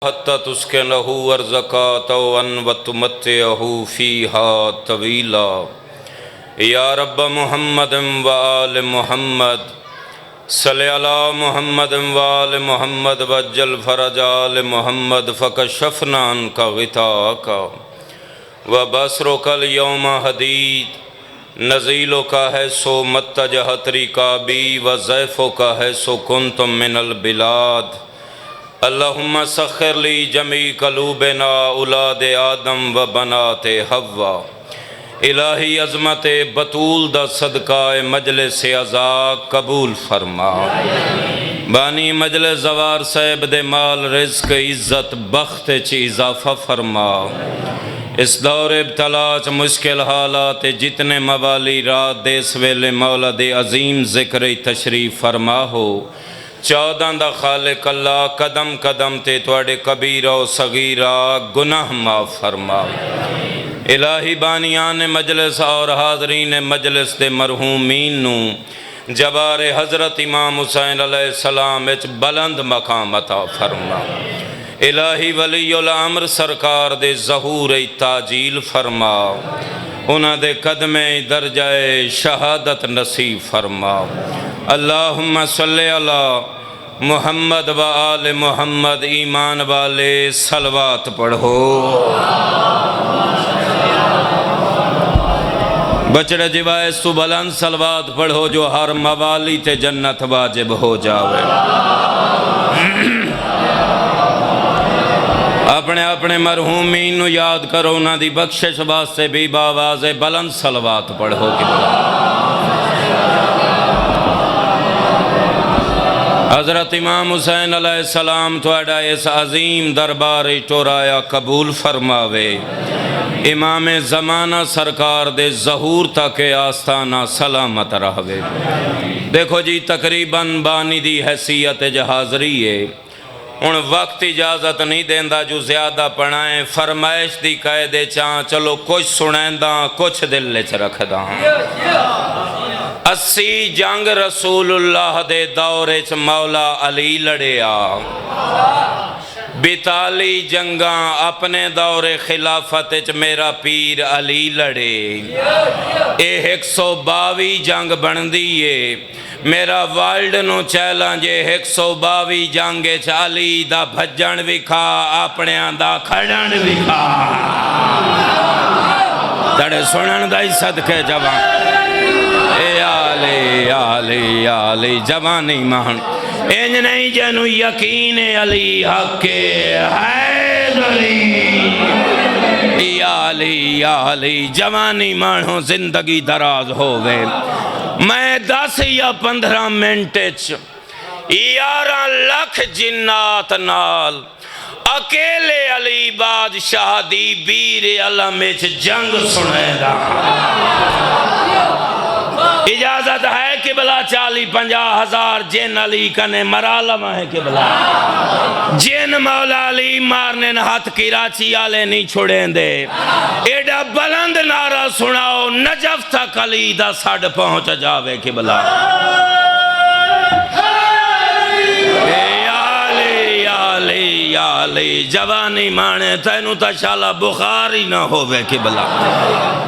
حتی تسکنہ ورزکاتہ وتمتعہ فیہا طویلا یا رب محمد و آل محمد صلی علی محمد و آل محمد وجل فرج آل محمد فکشفنا عنک غطاءک وبصرک الیوم حدید نزیلک حیث متجہت رکابی وضیفک حیث کنتم من البلاد اللہم سخر لی جمیع قلوبنا اولاد آدم و بنات حوا الہی عظمت بطول دا صدقہ مجلس عزا قبول فرما بانی مجلس زوار صاحب دے مال رزق عزت بخت چی اضافہ فرما اس دور ابتلا چ مشکل حالات جتنے موالی رات دے سویلے مولا دے عظیم ذکر تشریف فرما ہو 14 دا خالق اللہ قدم قدم تے توڑے کبیرہ و صغیرہ گناہ معاف فرما الہی بانیان مجلس اور حاضرین مجلس دے مرحومین نو جبار حضرت امام حسین علیہ السلام اچ بلند مقام عطا فرما الہی ولی الامر سرکار دے ظہور تاجیل فرما انہاں دے قدم درجہ شہادت نصیب فرما اللہم صلی علی محمد و آل محمد ایمان والے صلوات پڑھو بچڑے جوائے سو بلند صلوات پڑھو جو ہر موالی تے جنت واجب ہو جاوے اپنے اپنے مرحومین نو یاد کرو نہ دی بخشش واسطے بھی باواز بلند صلوات پڑھو کی حضرت امام حسین علیہ السلام توڑا اس عظیم دربار ٹورایا قبول فرماوے امام زمانہ سرکار دے ظہور تک آستانہ سلامت رہوے دیکھو جی تقریباً بانی دی حیثیت حاضری ہے ان وقت اجازت نہیں دیندہ جو زیادہ پڑھائیں فرمائش دی قیدے چاہاں چلو کچھ سنیندہ کچھ دل لچ رکھ دا 80 جنگ رسول اللہ دے دورے چ مولا علی لڑیا 42 جنگاں اپنے دور خلافت چ میرا پیر علی لڑے اے 122 جنگ بندیے میرا والڈ نو چیلنج 122 جنگ چ علی دا بھجن وکھا اپنے دا کھڑن وکھا تڑے سنن دا ہی صدقے جوان اے آلی جوانی مان انج نہیں جنو یقین علی حق حیدری آلی جوانی مانو زندگی دراز ہووے میں 10 یا 15 منٹ 11 لاکھ جنات نال اکیلے علی بادشاہ دی بیر علم جنگ سنے دا اجازت ہے کہ بلا 40-50 ہزار جن علی کنے مرالم ہے کہ بلا جن مولا علی مارنے ہاتھ کراچی آلے نہیں چھوڑیں دے ایڈا بلند نعرہ سناؤ نجف تک علی دا ساڑھ پہنچ جاوے کہ بلا علی جوانی مانے تینو تا شالا بخاری نہ ہووے کہ بلا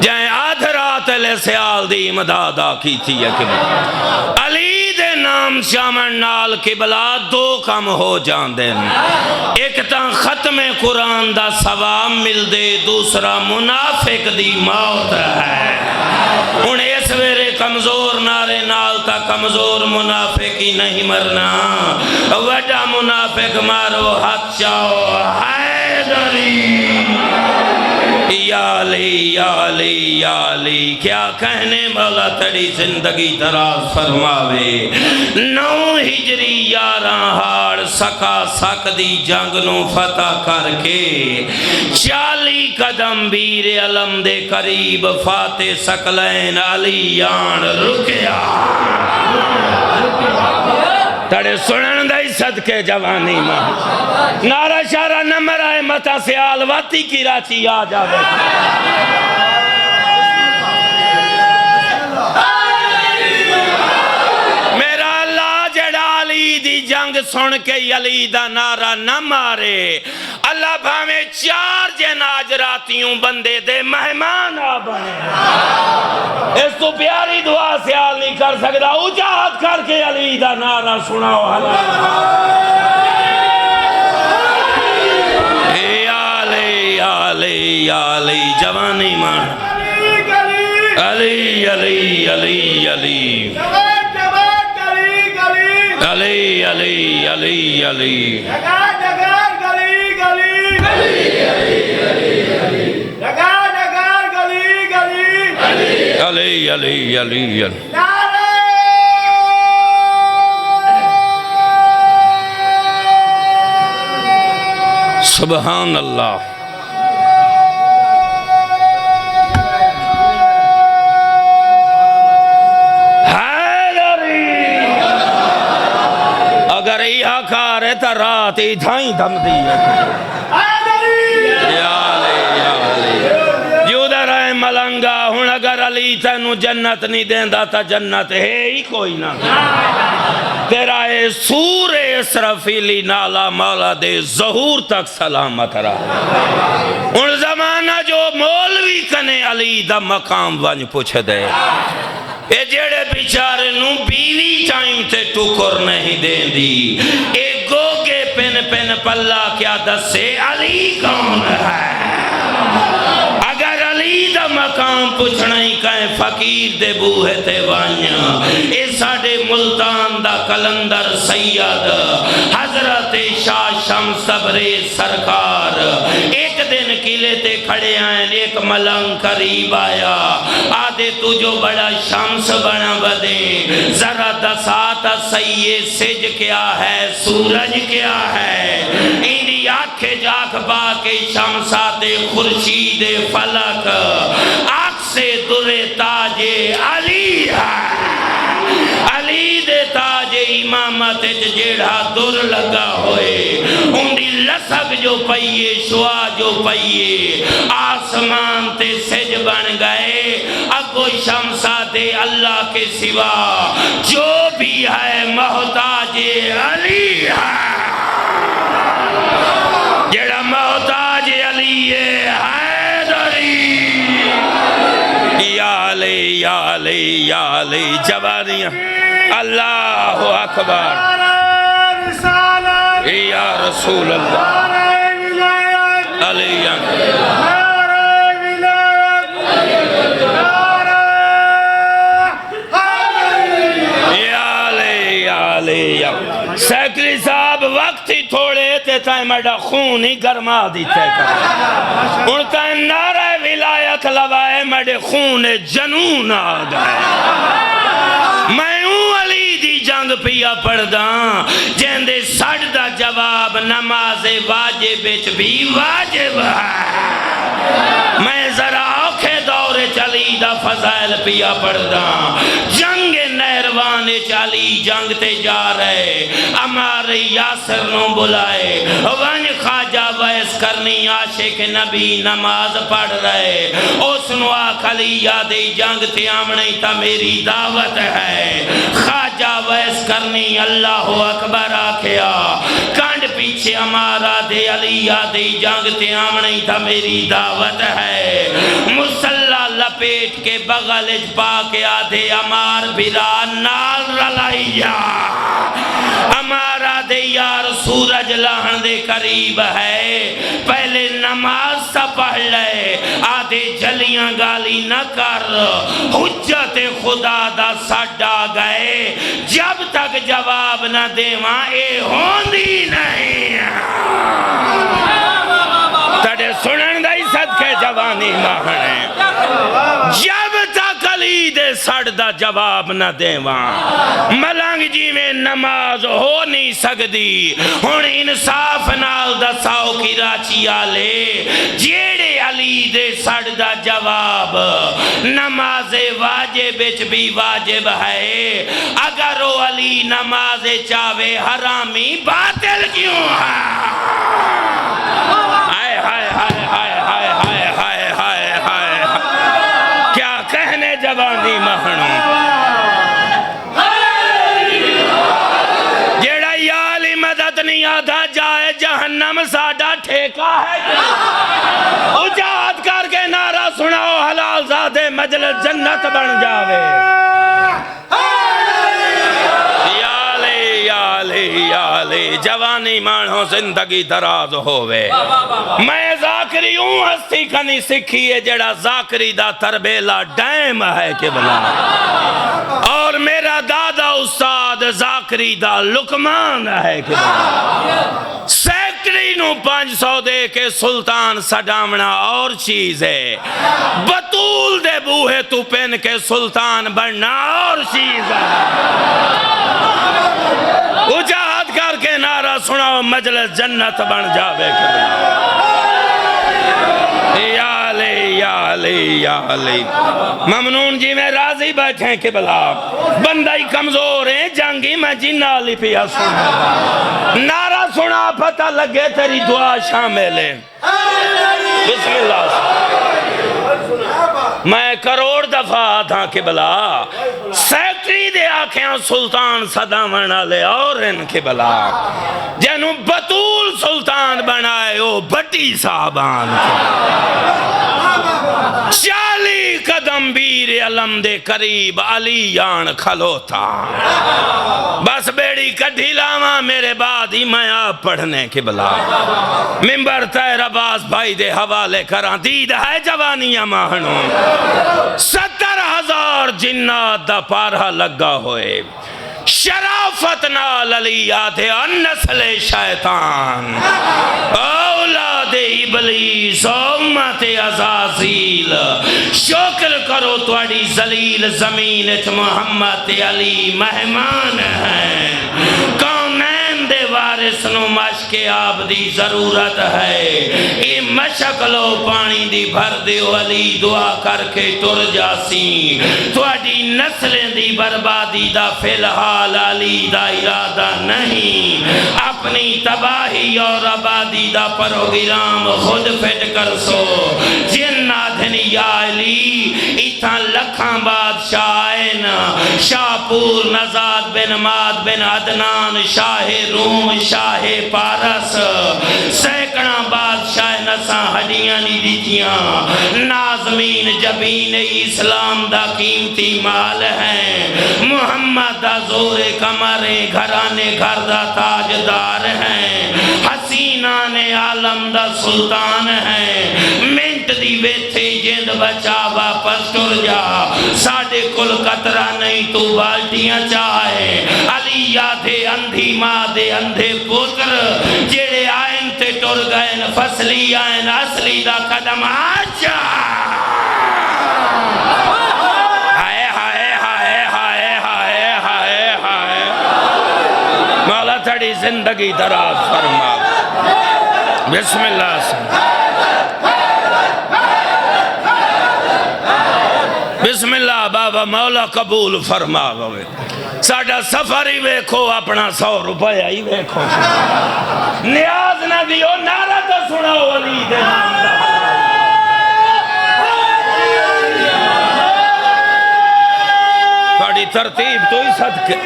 جائیں آدھ رات لے سیال دی امدادہ کی تھی کہ بلا علی دے نام شامن نال کہ بلا 2 کم ہو جان دیں ایک تاں ختم قرآن دا ثواب مل دے دوسرا منافق دی موت ہے انہیں اس ویرے کمزور نارے نال تا کمزور منافق ہی نہیں مرنا وڈا منافق مارو ہاتھ چاہو حیدری علی کیا کہنے والا تڑی زندگی دراز فرماوے 9 ہجری 11 ہاڑ سکا سک دی جنگ نو فتح کر کے 40 قدم بیر علم دے قریب فاتح سکلین علی آن رکیا تڑے سنن دائی صدقے جوانی ماں نعرہ شارہ نمر آئے متا سیال واتی کی راچی آ جاوے میرا اللہ جڑا علی علی دی جنگ سن کے علی دا نعرہ نہ مارے اللہ بھاویں 4 جناج راتیوں بندے دے مہمان آ بنے اس تو پیاری دعا سیال نہیں کر سکتا اونچا ہاتھ کر کے علی دا نعرہ سناؤ علی جوانی مان علی علی علی علی علی علی علی علی علی علی علی سبحان اللہ اگر یہ کار ہے تا رات ہی دھائیں دم دی یا علی جو در ہے ملنگا ہون اگر علی تینو جنت نہیں دیندہ تا جنت ہے ہی کوئی نہ تیرا اے سور اسرافیلی نالا مولا دے ظہور تک سلامت رہا ان زمانہ جو مولوی کنے علی دا مقام ونج پوچھ دے اے جڑے بیچارے نو بیوی ٹائم تے ٹکر نہیں دین دی اے گوگے پن پن پلا کیا دسے علی کون ہے اگر علی دا مقام پوچھنائی کہیں فقیر دے بوہے تے وانیا اے ساڑے ملتان دا کلندر سید حضرت شاہ شمس صبر سرکار ایک دن قلعے تے کھڑے آئیں ایک ملنگ قریب آیا آدھے تو جو بڑا شمس بنا بدیں ذرا دساتا سید سج کیا ہے سورج کیا ہے اندی آنکھیں جاک با کے شمسات خورشید فلک آنکھ سے در تاج علی ہے علی دے تاج امامت جیڑا در لگا ہوئے اندی لسک جو پئیے شوا جو پئیے آسمان تے سج بن گئے اگو شمسات اللہ کے سوا جو بھی ہے محتاج علی ہے جڑا محتاج علی ہے حیدری یا علی یا علی یا علی جوانیاں اللہ اکبر یا رسول اللہ علی سیکری صاحب وقت ہی تھوڑے تے تائیں میڈا خون ہی گرما دیتے کر ان تائیں نعرہ ولایت لوائے میڈے خون جنون آ گئے میں ہوں علی دی جنگ پیا پڑھداں جہندے سڑ دا جواب نماز واجب بچ بھی واجب ہے میں ذرا اوکھے دور چلی دا فضائل پیا پڑھداں جنگ نہروان چالی جنگ تے جا رہے ہمارے یاسر نو بلائے ون خواجہ ویس کرنی عاشق نبی نماز پڑھ رہے اس نو آخلی یادی جنگ تے آمنی تا میری دعوت ہے خواجہ ویس کرنی اللہ اکبر آکھیا کانڈ پیچھے ہمارا دے علی یادی جنگ تے آمنی تا میری دعوت ہے مسلح لپیٹ کے بغلج پا کے آدھے ہمار بھرا نال رلائیا ہمارا دے یار سورج لہن دے قریب ہے پہلے نماز سا پڑھ لے آدھے جلیاں گالی نہ کر حجت خدا دا سڈا گئے جب تک جواب نہ دے وہاں اے ہوندی نہیں تڑے سنن دائی صدقے جوانی ماہنے جب تک علی دے سڑ دا جواب نہ دے وہاں ملنگ جی میں نماز ہو نہیں سکتی ہن انصاف نال دساؤ کی راچی آلے جیڑے علی دے سڑ دا جواب نماز واجب بچ بھی واجب ہے اگر وہ علی نماز چاہے حرامی باطل کیوں ہے ہائے ہائے ہائے ہائے ہائے ہائے ہائے ہائے ہائے کیا کہنے جوانی مہنوں جیڑا کا ہے اجاد کر کے نعرہ سناؤ حلال زادے مجلس جنت بن جاوے یا لے جوانی مانو زندگی دراز ہووے میں ذاکری ہوں ہستی کنی سکھی ہے جڑا ذاکری دا تربیلا ڈائم ہے کہ بلا اور میرا دادا استاد ذاکری دا لکمان ہے کہ بلا سیکڑی نو 500 دے کے سلطان سڈامنا اور چیز ہے بطول دے بوہے تو پہن کے سلطان بننا اور چیز ہے اجاد کر کے نعرہ سناؤ مجلس جنت بن جاوے یا لے یا لے یا لے ممنون جی میں راضی بیٹھیں کہ بلا بندہ ہی کمزور ہیں جنگی میں جنہ لی پیا سنا نعرہ سنا پتہ لگے تیری دعا شامل ہے بسم اللہ میں کروڑ دفعہ تھا کہ بلا سیکٹری دے آنکھیں سلطان صدامنا لے اور ان کے بلا جنہوں بطول سلطان بنائے ہو بٹی صاحبان 40 قدم بیر علم دے قریب علی یان کھلوتا بس بیڑی کٹھی لاما میرے بعد ہی میں آپ پڑھنے کے بلا ممبر تیر عباس بھائی دے حوالے کران دید ہے جوانی امانوں 70,000 جنات دا پارہ لگا ہوئے شرافت نال علی آدھے نسل شیطان اولاد ابلیس امت عزازیل شکر کرو تواڈی ذلیل زمین محمد علی مہمان ہیں کونین دے وارث نو مشک آب دی ضرورت ہے اے مشک لو پانی دی بھر دیو علی دعا کر کے ٹر جاسی تواڈی نسلیں دی بربادی دا فی الحال علی دا ارادہ نہیں اپنی تباہی اور آبادی دا پروگرام خود فٹ کر سو جنہ دھنی یا علی اتھا لکھاں بادشاہ آئین شاپور نزاد بن ماد بن عدنان شاہ روم شاہ پارس سیکڑا بادشاہ نساں ہڈیاں نی دیتیاں نازمین جبین اسلام دا قیمتی مال ہیں محمد دا زور کمریں گھرانے گھر دا تاجدار ہیں حسینان عالم دا سلطان ہیں منٹ دی ویتھے جند بچا واپس ٹر جا ساڑھے کل قطرہ نہیں تو بالٹیاں چاہے علی یادے اندھی ماں دے اندھے پتر جیڑے آئین تے ٹر گئے فصلی آئین اصلی دا قدم آجا مولا تھڑی زندگی دراز فرما بسم اللہ سے بسم اللہ بابا مولا قبول فرما ہوئے ساڑھا سفر ہی ویکھو اپنا 100 روپیہ ہی ویکھو نیاز نہ دیو نعرہ تو سناو علی دے نام دا تھوڑی ترتیب تو ہی صدقے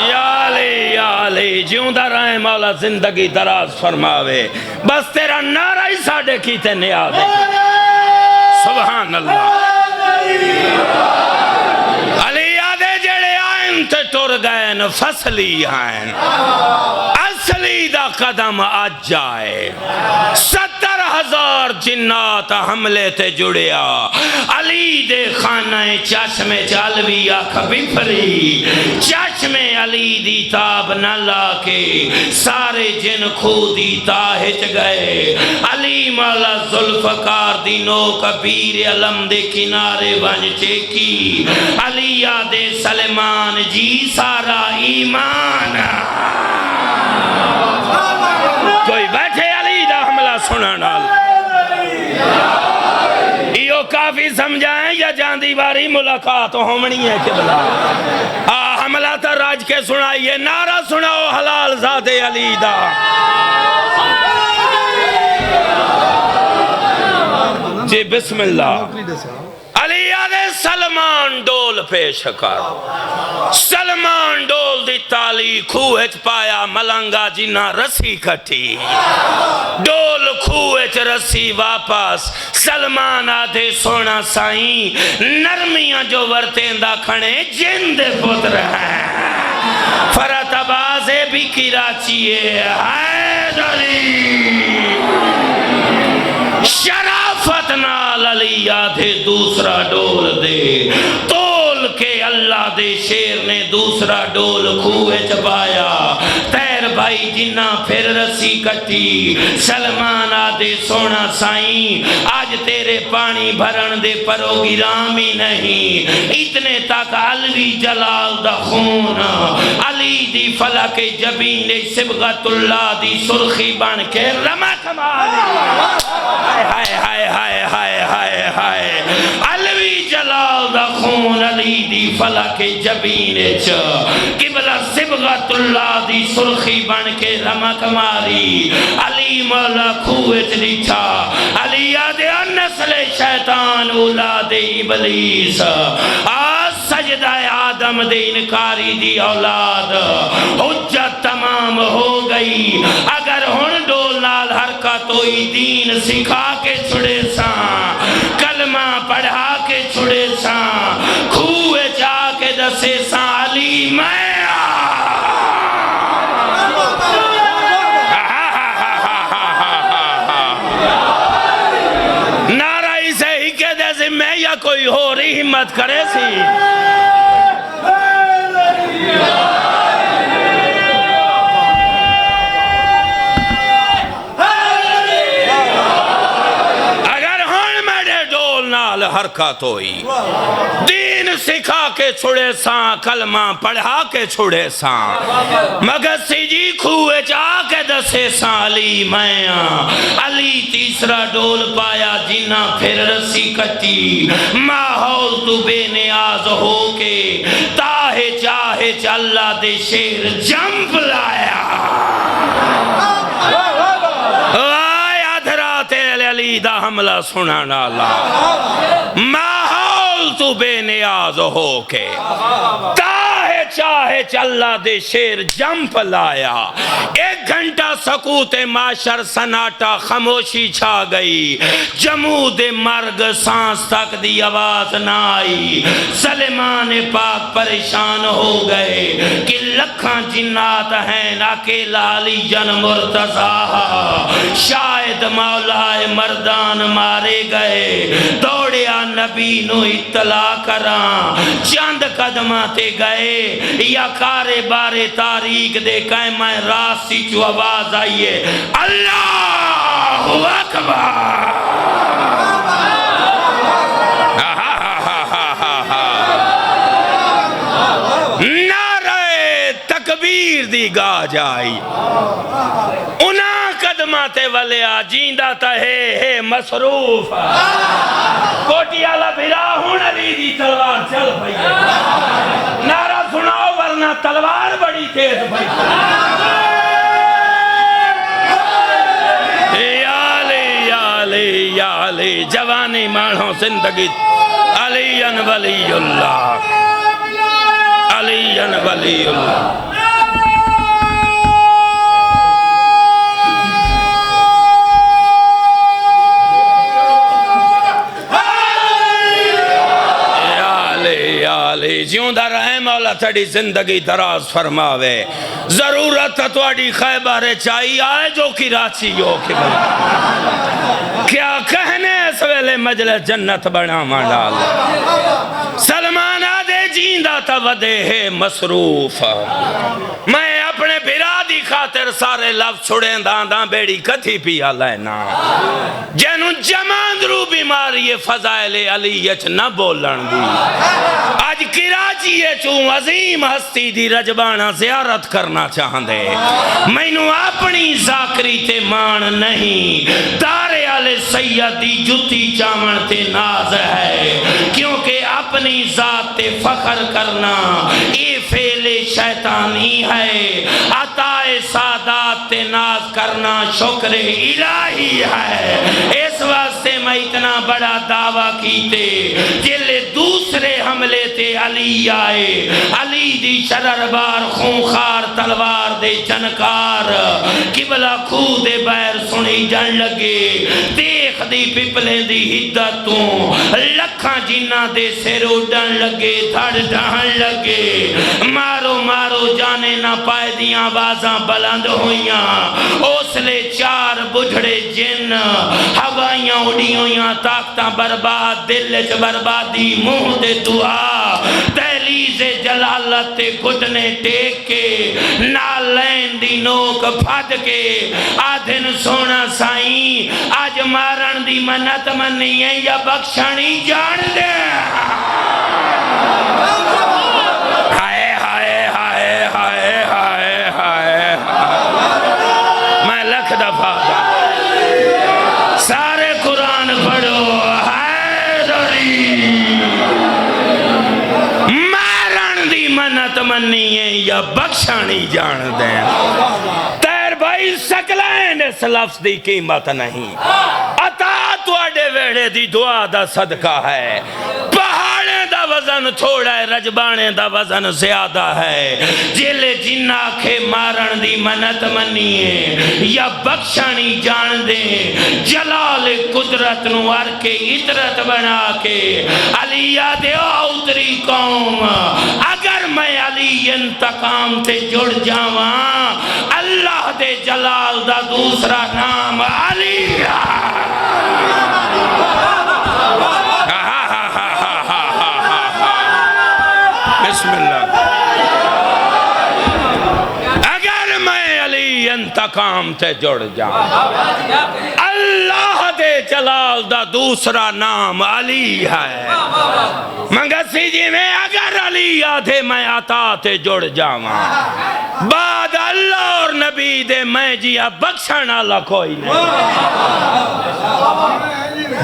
یا علی جیوں دا رہے مولا زندگی دراز فرماوے بس تیرا نعرہ ہی ساڑھے کیتے نیاز ہے سبحان اللہ علی آدھے جڑے آئین تے ٹر گئے فصلی آئین اصلی دا قدم آج جائے 70,000 جنات حملے تے جڑیا علی دے خانہ چشم چالوی آکھ بپری چشم علی دی تاب نہ لاکے سارے جن خودی تاہج گئے علی مولا ذوالفقار دی نوک بیر علم دے کنارے ون چیکی علی آدھے سلمان جی سارا ایمان کوئی بیٹھے علی دا حملہ سنانا ایو کافی سمجھائیں یا جاندی باری ملاقات ہومنی ہے کہ بلا حملہ تا راج کے سنائیے نعرہ سناؤ حلال ذات علی دا جی بسم اللہ علی آدھے سلمان ڈول پیش کر سلمان ڈول دی تالی کھوہت پایا ملنگا جنہ رسی کٹی ڈول وچ رسی واپس سلمان آدھے سونا سائیں نرمیاں جو ورتیں دا کھڑے جن دے پتر ہیں فرات آبازے بھی کراچیے حیدری شرافت نال علی آدھے دوسرا ڈول دے تول کے اللہ دے شیر نے دوسرا ڈول کھوے چپایا تیر بھائی جنہ پھر رسی کٹی سلمان آدھے سونا سائیں آج تیرے پانی بھرن دے پروگرام ہی نہیں اتنے تک علوی جلال دا خون علی دی فلک جبین صبغت اللہ دی سرخی بن کے رمک ماری ہائے ہائے ہائے ہائے ہائے ہائے علوی جلال دا خون علی دی فلک جبین قبلہ صبغت اللہ دی سرخی بن کے رمک ماری علی مولا کھوت لٹھا علی آدھے نسل شیطان اولاد ابلیس آج سجدہ آدم دے انکاری دی اولاد حجت تمام ہو گئی اگر ہن ڈول نال حرکت ہوئی دین سکھا کے چھڑے ساں کلمہ پڑھا کے چھڑے ساں کھوے جا کے دسے ساں علی میں نعرہ سے ہی کہ دے میں یا کوئی ہو رہی ہمت کرے سی حرکت ہوئی دین سکھا کے چھڑے ساں کلمہ پڑھا کے چھڑے ساں مگر سی جی کھوے جا کے دسے ساں علی میں علی تیسرا ڈول پایا جنہ پھر رسی کٹی ماحول تو بے نیاز ہو کے تاہے چاہے اللہ دے شیر جمپ لایا علی دا حملہ سنانا اللہ ماحول تو بے نیاز ہو کے تاہے چاہے اللہ دے شیر جمپ لایا ایک گھنٹہ سکوت معاشر سناٹا خاموشی چھا گئی جمود مرگ سانس تک دی آواز نہ آئی سلیمان پاک پریشان ہو گئے کہ لکھاں جنات ہیں اکیلا علی جن مرتضی شاید مولا مردان مارے گئے دوڑیا نبی نو اطلاع کراں چند قدمہ تے گئے یا کارے بارے تاریخ دے قائمہ راسی جو آواز آئیے اللہ اکبر نعرہ تکبیر دی گا جائی قدماتے والے آجیندہ تا ہے مصروف کوٹی آلہ بھرا ہون علی دی تلوار چل بھئی نعرہ سناؤ ورنہ تلوار بڑی تیز بھئی یا علی یا علی یا علی جوانی مانوں زندگی علی ولی اللہ علی ولی اللہ جیوں دا رہے مولا تھڑی زندگی دراز فرماوے ضرورت تھوڑی خیبر چاہی آئے جو کی راچی ہو کی بنا کیا کہنے اس ویلے مجلس جنت بنا مانڈال سلمان آدھے جیندہ تا ودے ہے مصروف میں اپنے بھرادی خاطر سارے لفظ چھوڑیں دانداں بیڑی کتھی پیا لینا جنو جماندرو بیماری فضائل علیت نہ بولن دی آج کراچی چون عظیم ہستی دی رجبانہ زیارت کرنا چاہن دے میں نو اپنی ذاکری تے مان نہیں دارے آلے سیدی جتی چاون تے ناز ہے کیونکہ اپنی ذات تے فخر کرنا یہ فعل شیطانی ہے عطائے سادات تے ناز کرنا شکر الہی ہے اس واسطے میں اتنا بڑا دعویٰ کیتے جلے دوسرے حملے تے علی آئے علی دی شرر بار خونخار تلوار دے چنکار قبلہ کھو دے بیر سنی جن لگے دیکھ دی پپلے دی حدتوں لکھاں جنہ دے سر اڈن لگے دھڑ ڈہن لگے مارو مارو جانے نہ پائے دیاں آوازاں بلند ہویاں اوسلے چار بجھڑے جن ہوائیاں اڑی ہویاں طاقتاں برباد دل چ بربادی منہ دے دعا دہلیز جلالت گھٹنے ٹیک کے نالین دی نوک پھد کے آدھن سونا سائیں آج مارن دی منت منی ہے یا بخشنی جان دے ہائے ہائے ہائے ہائے ہائے ہائے میں لکھ دفعہ سارے قرآن پڑھو منت منی ہے یا بخشانی جان دیں تیر بھائی سکلین اس لفظ دی قیمت نہیں عطا توڑے ویڑے دی دعا دا صدقہ ہے پہاڑیں دا وزن تھوڑا ہے رجبانے دا وزن زیادہ ہے جلے جنہ کے مارن دی منت منی ہے یا بخشانی جان دیں جلال قدرت نوار کے عطرت بنا کے علیہ دے اوتری قوم اگر میں علی انتقام تے جڑ جاواں اللہ دے جلال دا دوسرا نام علی بسم اللہ اگر میں علی انتقام تے جڑ جاواں اللہ دے جلال دا دوسرا نام علی ہے منگسی جی میں اگر علی آدھے میں عطا تے جڑ جاواں بعد اللہ اور نبی دے میں جیا بخشن اللہ کوئی نہیں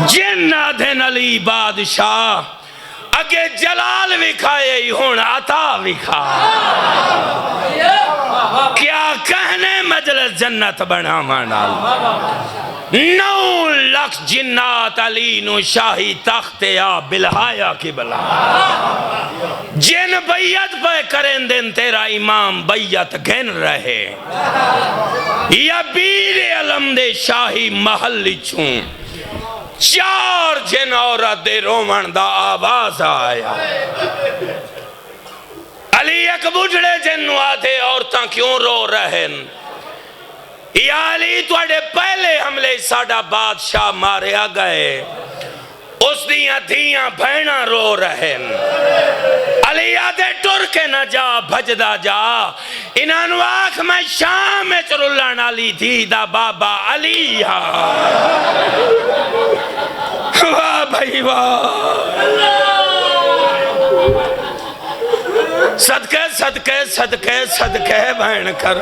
جن آدھن علی بادشاہ اگے جلال وکھائے ہی ہون عطا وکھا کیا کہنے مجلس جنت بنا منال 9 لکھ جنات علی نو شاہی تخت یا بلہایا کی بلا جن بیعت پہ کریں دن تیرا امام بیعت گھن رہے یا بیر علم دے شاہی محل چون 4 جن عورت دے رومن دا آواز آیا علی ایک بجھڑے جن آتے عورتاں کیوں رو رہن یا علی توڑے پہلے حملے ساڑا بادشاہ ماریا گئے اس دیاں دھیاں بھینا رو رہن علی آدھے ٹر کے نہ جا بھجدہ جا انہوں آنکھ میں شام میں چرلان علی تھی دا بابا علی واہ بھائی واہ صدقے صدقے صدقے صدقے بہن کر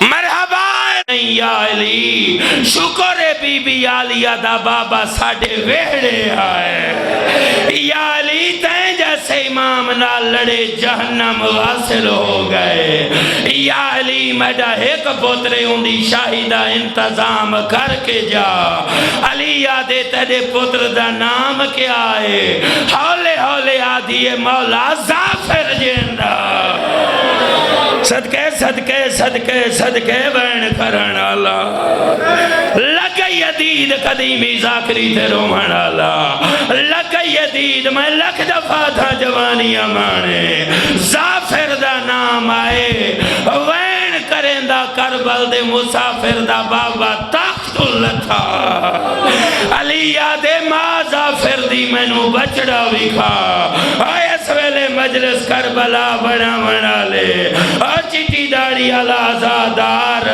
مرحبا یا علی شکر بی بی علیہ دا بابا ساڑے ویڑے آئے یا علی تین جیسے امام نہ لڑے جہنم واصل ہو گئے یا علی میڈا ایک پوترے ہوندی شاہدہ انتظام کر کے جا علی یادے تیرے پوتر دا نام کیا ہے ہولے ہولے آدھی مولا زافر جندہ صدقے صدقے صدقے صدقے بین کرن اللہ لگئی یدید قدیمی ذاکری تے رومن اللہ لگئی یدید میں لکھ دفعہ تھا جوانی امانے زافر دا نام آئے وین کریں دا کربل دے مسافر دا بابا تخت اللہ تھا علی یادے ماں زافر دی مینو بچڑا وکھا آئے اس ویلے مجلس کربلا بنا بنا لے چٹی داڑی آزادار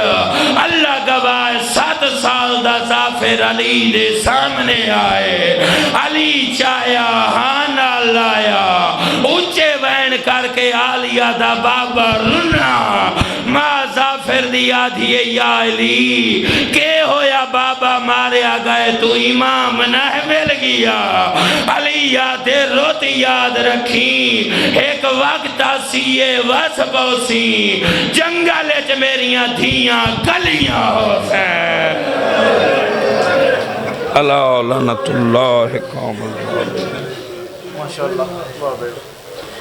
اللہ گواہ 7 سال دا زافر علی دے سامنے آئے علی چاہیا ہانا لایا اونچے وین کر کے آلیا دا بابا رنا ماں زافر دی آدھی یا علی کہ ہویا بابا ماریا گئے تو امام نہ مل گیا علی یادے روتی یاد رکھی ایک وقت آسیے وس پوسی جنگلے چ میریاں دھیاں گلیاں ہو سین الا لعنت اللہ قوم الظالمین۔ ماشاءاللہ، واہ بیٹا۔